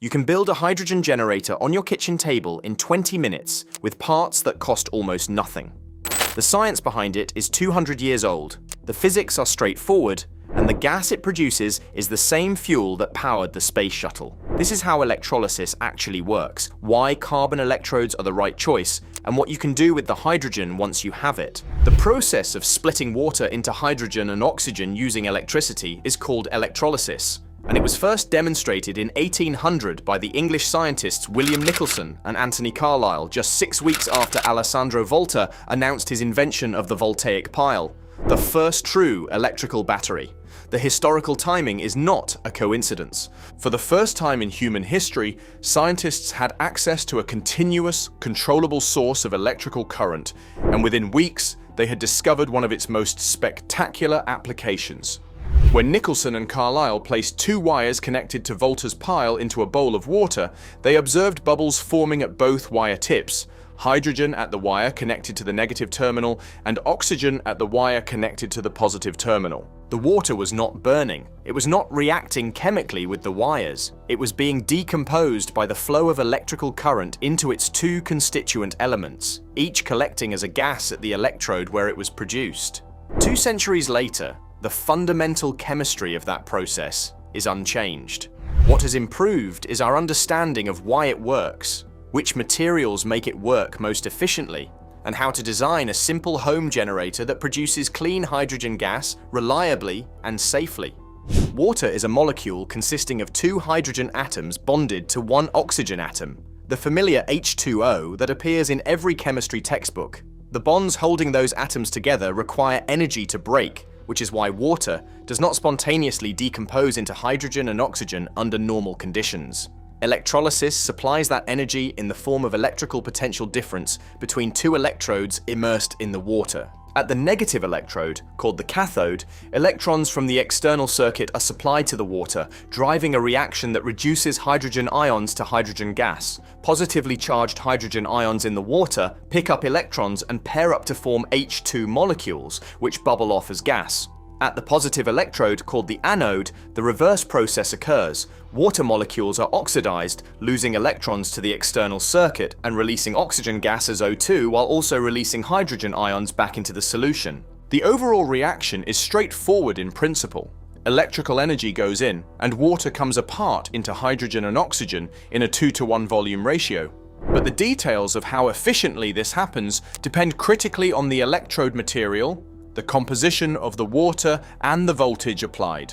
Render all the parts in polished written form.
You can build a hydrogen generator on your kitchen table in 20 minutes with parts that cost almost nothing. The science behind it is 200 years old, the physics are straightforward, and the gas it produces is the same fuel that powered the space shuttle. This is how electrolysis actually works, why carbon electrodes are the right choice, and what you can do with the hydrogen once you have it. The process of splitting water into hydrogen and oxygen using electricity is called electrolysis, and it was first demonstrated in 1800 by the English scientists William Nicholson and Anthony Carlisle, just 6 weeks after Alessandro Volta announced his invention of the voltaic pile, the first true electrical battery. The historical timing is not a coincidence. For the first time in human history, scientists had access to a continuous, controllable source of electrical current, and within weeks, they had discovered one of its most spectacular applications. When Nicholson and Carlisle placed 2 wires connected to Volta's pile into a bowl of water, they observed bubbles forming at both wire tips, hydrogen at the wire connected to the negative terminal and oxygen at the wire connected to the positive terminal. The water was not burning. It was not reacting chemically with the wires. It was being decomposed by the flow of electrical current into its 2 constituent elements, each collecting as a gas at the electrode where it was produced. 2 centuries later, the fundamental chemistry of that process is unchanged. What has improved is our understanding of why it works, which materials make it work most efficiently, and how to design a simple home generator that produces clean hydrogen gas reliably and safely. Water is a molecule consisting of 2 hydrogen atoms bonded to 1 oxygen atom, the familiar H2O that appears in every chemistry textbook. The bonds holding those atoms together require energy to break, which is why water does not spontaneously decompose into hydrogen and oxygen under normal conditions. Electrolysis supplies that energy in the form of electrical potential difference between 2 electrodes immersed in the water. At the negative electrode, called the cathode, electrons from the external circuit are supplied to the water, driving a reaction that reduces hydrogen ions to hydrogen gas. Positively charged hydrogen ions in the water pick up electrons and pair up to form H2 molecules, which bubble off as gas. At the positive electrode, called the anode, the reverse process occurs. Water molecules are oxidized, losing electrons to the external circuit and releasing oxygen gas as O2 while also releasing hydrogen ions back into the solution. The overall reaction is straightforward in principle. Electrical energy goes in, and water comes apart into hydrogen and oxygen in a 2-to-1 volume ratio. But the details of how efficiently this happens depend critically on the electrode material, the composition of the water, and the voltage applied.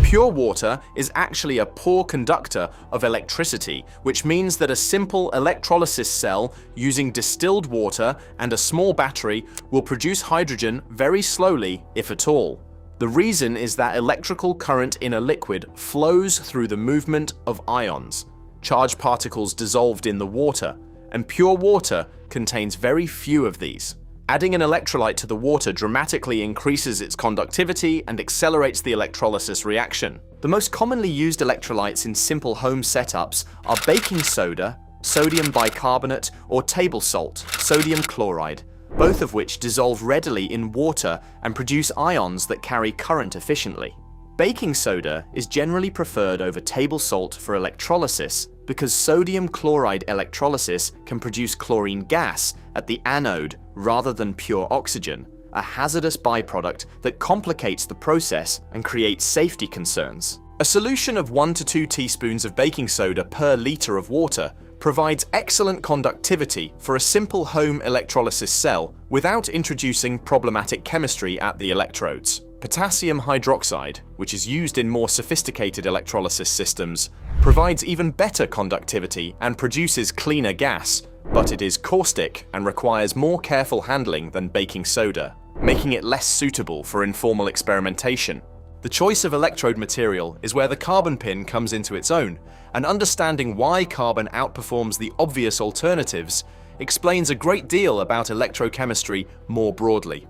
Pure water is actually a poor conductor of electricity, which means that a simple electrolysis cell using distilled water and a small battery will produce hydrogen very slowly, if at all. The reason is that electrical current in a liquid flows through the movement of ions, charged particles dissolved in the water, and pure water contains very few of these. Adding an electrolyte to the water dramatically increases its conductivity and accelerates the electrolysis reaction. The most commonly used electrolytes in simple home setups are baking soda, sodium bicarbonate, or table salt, sodium chloride, both of which dissolve readily in water and produce ions that carry current efficiently. Baking soda is generally preferred over table salt for electrolysis because sodium chloride electrolysis can produce chlorine gas at the anode rather than pure oxygen, a hazardous byproduct that complicates the process and creates safety concerns. A solution of 1 to 2 teaspoons of baking soda per liter of water provides excellent conductivity for a simple home electrolysis cell without introducing problematic chemistry at the electrodes. Potassium hydroxide, which is used in more sophisticated electrolysis systems, provides even better conductivity and produces cleaner gas, but it is caustic and requires more careful handling than baking soda, making it less suitable for informal experimentation. The choice of electrode material is where the carbon pin comes into its own, and understanding why carbon outperforms the obvious alternatives explains a great deal about electrochemistry more broadly.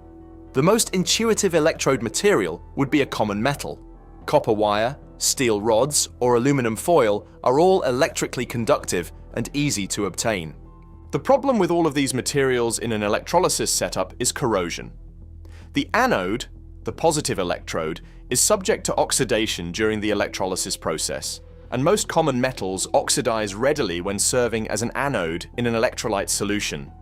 The most intuitive electrode material would be a common metal. Copper wire, steel rods, or aluminum foil are all electrically conductive and easy to obtain. The problem with all of these materials in an electrolysis setup is corrosion. The anode, the positive electrode, is subject to oxidation during the electrolysis process. and most common metals oxidize readily when serving as an anode in an electrolyte solution.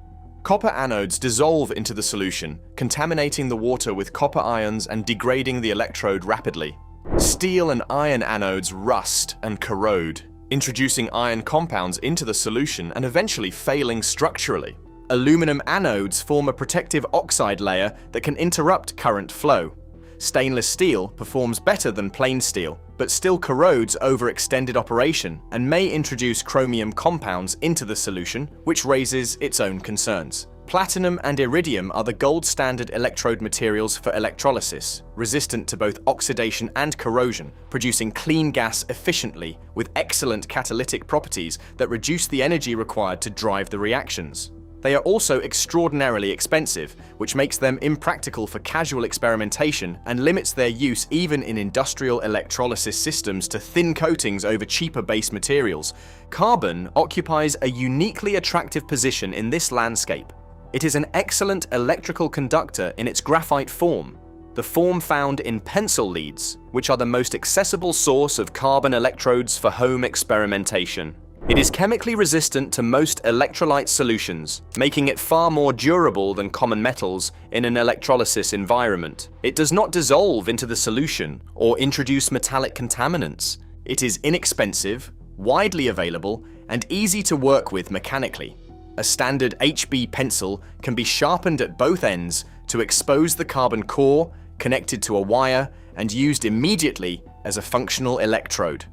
Copper anodes dissolve into the solution, contaminating the water with copper ions and degrading the electrode rapidly. Steel and iron anodes rust and corrode, introducing iron compounds into the solution and eventually failing structurally. Aluminum anodes form a protective oxide layer that can interrupt current flow. Stainless steel performs better than plain steel, but still corrodes over extended operation and may introduce chromium compounds into the solution, which raises its own concerns. Platinum and iridium are the gold standard electrode materials for electrolysis, resistant to both oxidation and corrosion, producing clean gas efficiently with excellent catalytic properties that reduce the energy required to drive the reactions. They are also extraordinarily expensive, which makes them impractical for casual experimentation and limits their use even in industrial electrolysis systems to thin coatings over cheaper base materials. Carbon occupies a uniquely attractive position in this landscape. It is an excellent electrical conductor in its graphite form, the form found in pencil leads, which are the most accessible source of carbon electrodes for home experimentation. It is chemically resistant to most electrolyte solutions, making it far more durable than common metals in an electrolysis environment. It does not dissolve into the solution or introduce metallic contaminants. It is inexpensive, widely available, and easy to work with mechanically. A standard HB pencil can be sharpened at both ends to expose the carbon core, connected to a wire, and used immediately as a functional electrode.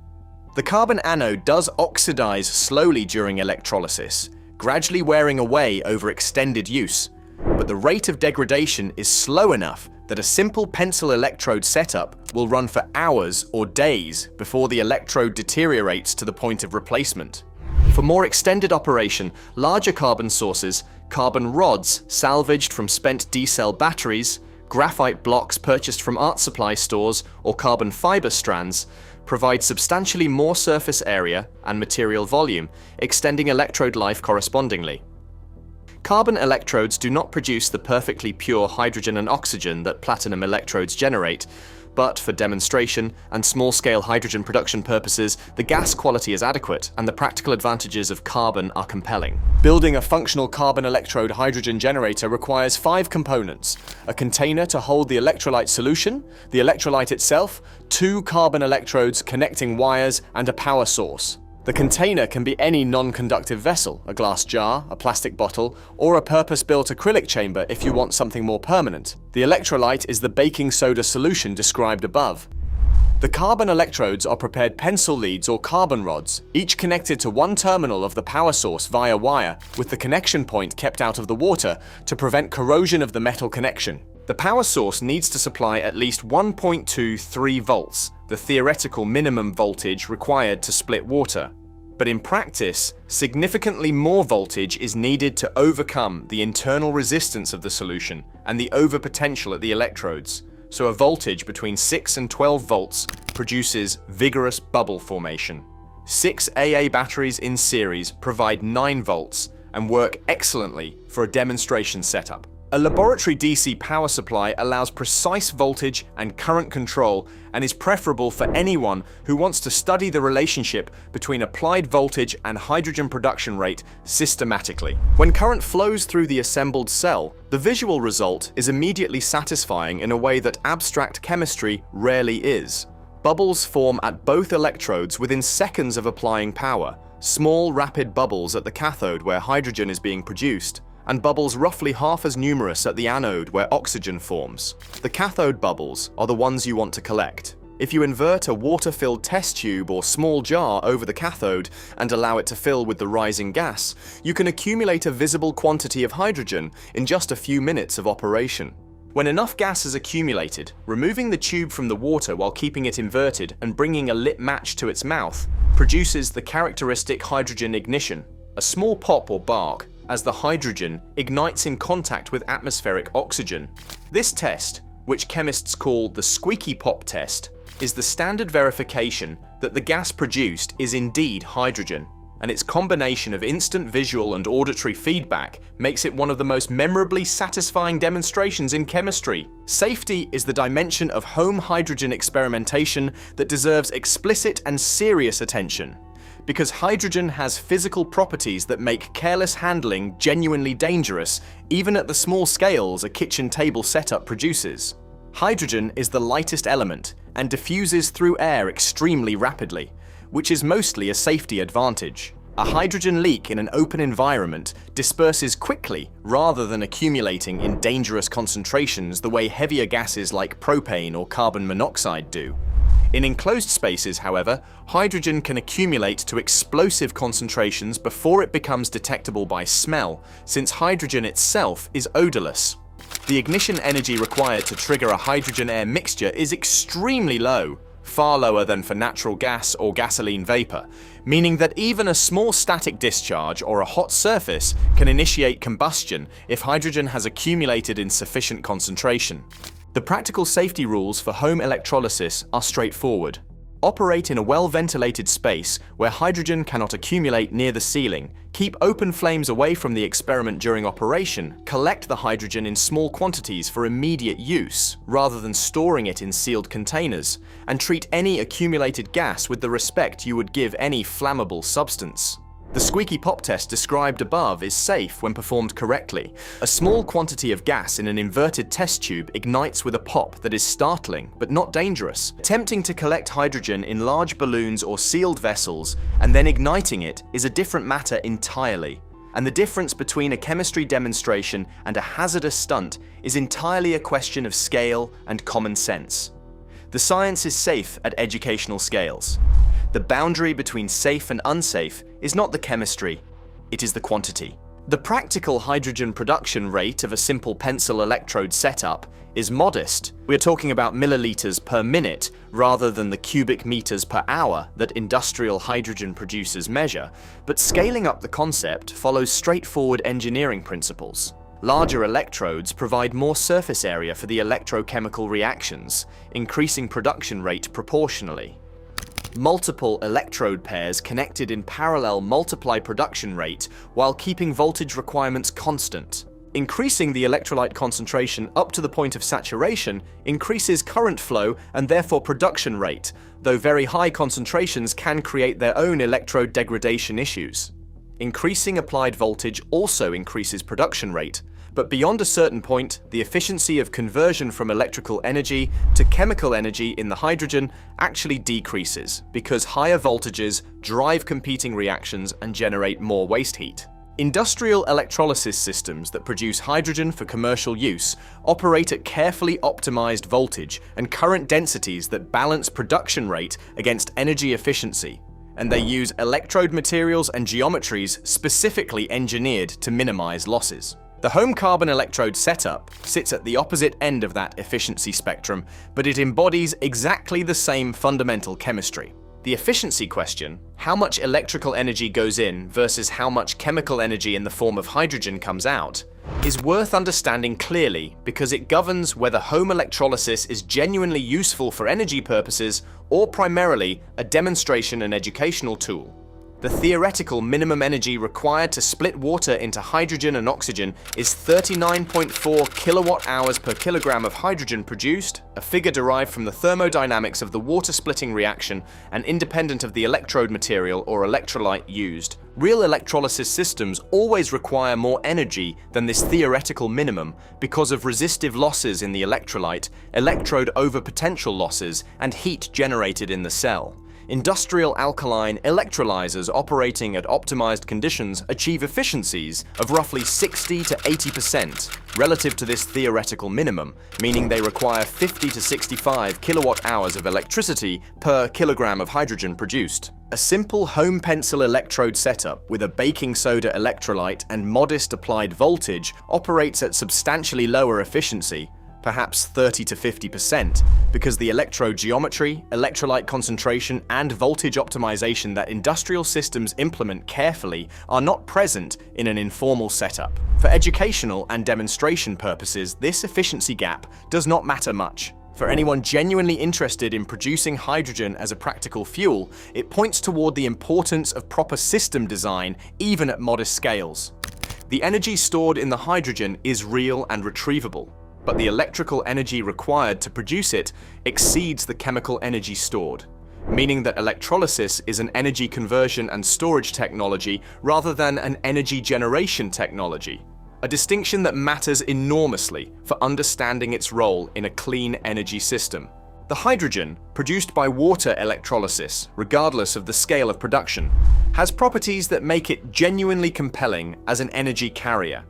The carbon anode does oxidize slowly during electrolysis, gradually wearing away over extended use, but the rate of degradation is slow enough that a simple pencil electrode setup will run for hours or days before the electrode deteriorates to the point of replacement. For more extended operation, larger carbon sources, carbon rods salvaged from spent D-cell batteries, graphite blocks purchased from art supply stores, or carbon fiber strands provide substantially more surface area and material volume, extending electrode life correspondingly. Carbon electrodes do not produce the perfectly pure hydrogen and oxygen that platinum electrodes generate, but for demonstration and small-scale hydrogen production purposes, the gas quality is adequate and the practical advantages of carbon are compelling. Building a functional carbon electrode hydrogen generator requires 5 components: a container to hold the electrolyte solution, the electrolyte itself, 2 carbon electrodes connecting wires, and a power source. The container can be any non-conductive vessel, a glass jar, a plastic bottle, or a purpose-built acrylic chamber if you want something more permanent. The electrolyte is the baking soda solution described above. The carbon electrodes are prepared pencil leads or carbon rods, each connected to one terminal of the power source via wire, with the connection point kept out of the water to prevent corrosion of the metal connection. The power source needs to supply at least 1.23 volts, the theoretical minimum voltage required to split water. But in practice, significantly more voltage is needed to overcome the internal resistance of the solution and the overpotential at the electrodes. So a voltage between 6 and 12 volts produces vigorous bubble formation. 6 AA batteries in series provide 9 volts and work excellently for a demonstration setup. A laboratory DC power supply allows precise voltage and current control and is preferable for anyone who wants to study the relationship between applied voltage and hydrogen production rate systematically. When current flows through the assembled cell, the visual result is immediately satisfying in a way that abstract chemistry rarely is. Bubbles form at both electrodes within seconds of applying power, small rapid bubbles at the cathode where hydrogen is being produced, and bubbles roughly half as numerous at the anode where oxygen forms. The cathode bubbles are the ones you want to collect. If you invert a water-filled test tube or small jar over the cathode and allow it to fill with the rising gas, you can accumulate a visible quantity of hydrogen in just a few minutes of operation. When enough gas is accumulated, removing the tube from the water while keeping it inverted and bringing a lit match to its mouth produces the characteristic hydrogen ignition, a small pop or bark, as the hydrogen ignites in contact with atmospheric oxygen. This test, which chemists call the squeaky pop test, is the standard verification that the gas produced is indeed hydrogen, and its combination of instant visual and auditory feedback makes it one of the most memorably satisfying demonstrations in chemistry. Safety is the dimension of home hydrogen experimentation that deserves explicit and serious attention. Because hydrogen has physical properties that make careless handling genuinely dangerous, even at the small scales a kitchen table setup produces. Hydrogen is the lightest element and diffuses through air extremely rapidly, which is mostly a safety advantage. A hydrogen leak in an open environment disperses quickly rather than accumulating in dangerous concentrations the way heavier gases like propane or carbon monoxide do. In enclosed spaces, however, hydrogen can accumulate to explosive concentrations before it becomes detectable by smell, since hydrogen itself is odorless. The ignition energy required to trigger a hydrogen-air mixture is extremely low, far lower than for natural gas or gasoline vapor, meaning that even a small static discharge or a hot surface can initiate combustion if hydrogen has accumulated in sufficient concentration. The practical safety rules for home electrolysis are straightforward. Operate in a well-ventilated space where hydrogen cannot accumulate near the ceiling. Keep open flames away from the experiment during operation. Collect the hydrogen in small quantities for immediate use, rather than storing it in sealed containers. And treat any accumulated gas with the respect you would give any flammable substance. The squeaky pop test described above is safe when performed correctly. A small quantity of gas in an inverted test tube ignites with a pop that is startling but not dangerous. Attempting to collect hydrogen in large balloons or sealed vessels and then igniting it is a different matter entirely. And the difference between a chemistry demonstration and a hazardous stunt is entirely a question of scale and common sense. The science is safe at educational scales. The boundary between safe and unsafe is not the chemistry, it is the quantity. The practical hydrogen production rate of a simple pencil electrode setup is modest. We're talking about milliliters per minute rather than the cubic meters per hour that industrial hydrogen producers measure, but scaling up the concept follows straightforward engineering principles. Larger electrodes provide more surface area for the electrochemical reactions, increasing production rate proportionally. Multiple electrode pairs connected in parallel multiply production rate while keeping voltage requirements constant. Increasing the electrolyte concentration up to the point of saturation increases current flow and therefore production rate, though very high concentrations can create their own electrode degradation issues. Increasing applied voltage also increases production rate, but beyond a certain point, the efficiency of conversion from electrical energy to chemical energy in the hydrogen actually decreases because higher voltages drive competing reactions and generate more waste heat. Industrial electrolysis systems that produce hydrogen for commercial use operate at carefully optimized voltage and current densities that balance production rate against energy efficiency, and they use electrode materials and geometries specifically engineered to minimize losses. The home carbon electrode setup sits at the opposite end of that efficiency spectrum, but it embodies exactly the same fundamental chemistry. The efficiency question, how much electrical energy goes in versus how much chemical energy in the form of hydrogen comes out, is worth understanding clearly because it governs whether home electrolysis is genuinely useful for energy purposes or primarily a demonstration and educational tool. The theoretical minimum energy required to split water into hydrogen and oxygen is 39.4 kilowatt-hours per kilogram of hydrogen produced, a figure derived from the thermodynamics of the water-splitting reaction and independent of the electrode material or electrolyte used. Real electrolysis systems always require more energy than this theoretical minimum because of resistive losses in the electrolyte, electrode overpotential losses, and heat generated in the cell. Industrial alkaline electrolyzers operating at optimized conditions achieve efficiencies of roughly 60 to 80% relative to this theoretical minimum, meaning they require 50 to 65 kilowatt-hours of electricity per kilogram of hydrogen produced. A simple home pencil electrode setup with a baking soda electrolyte and modest applied voltage operates at substantially lower efficiency, perhaps 30 to 50%, because the electrode geometry, electrolyte concentration, and voltage optimization that industrial systems implement carefully are not present in an informal setup. For educational and demonstration purposes, this efficiency gap does not matter much. For anyone genuinely interested in producing hydrogen as a practical fuel, it points toward the importance of proper system design, even at modest scales. The energy stored in the hydrogen is real and retrievable, but the electrical energy required to produce it exceeds the chemical energy stored, meaning that electrolysis is an energy conversion and storage technology rather than an energy generation technology. A distinction that matters enormously for understanding its role in a clean energy system. The hydrogen, produced by water electrolysis, regardless of the scale of production, has properties that make it genuinely compelling as an energy carrier.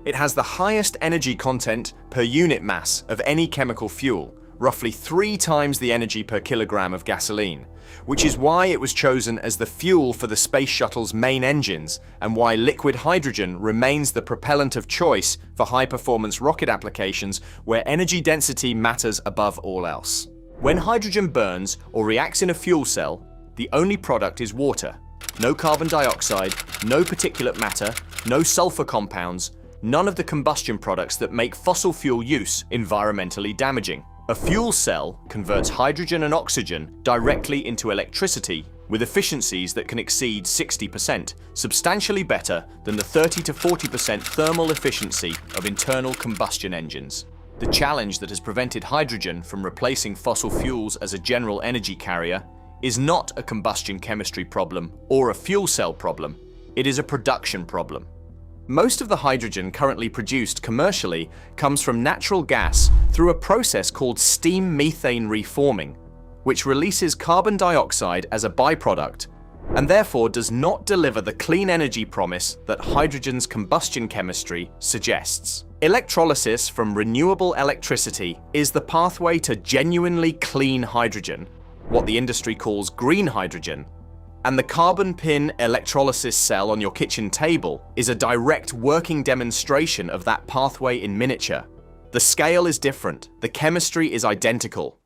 It has the highest energy content per unit mass of any chemical fuel, roughly 3 times the energy per kilogram of gasoline, which is why it was chosen as the fuel for the space shuttle's main engines and why liquid hydrogen remains the propellant of choice for high-performance rocket applications where energy density matters above all else. When hydrogen burns or reacts in a fuel cell, the only product is water. No carbon dioxide, no particulate matter, no sulfur compounds, none of the combustion products that make fossil fuel use environmentally damaging. A fuel cell converts hydrogen and oxygen directly into electricity with efficiencies that can exceed 60%, substantially better than the 30 to 40% thermal efficiency of internal combustion engines. The challenge that has prevented hydrogen from replacing fossil fuels as a general energy carrier is not a combustion chemistry problem or a fuel cell problem. It is a production problem. Most of the hydrogen currently produced commercially comes from natural gas through a process called steam methane reforming, which releases carbon dioxide as a byproduct and therefore does not deliver the clean energy promise that hydrogen's combustion chemistry suggests. Electrolysis from renewable electricity is the pathway to genuinely clean hydrogen, what the industry calls green hydrogen, and the carbon pin electrolysis cell on your kitchen table is a direct working demonstration of that pathway in miniature. The scale is different, the chemistry is identical,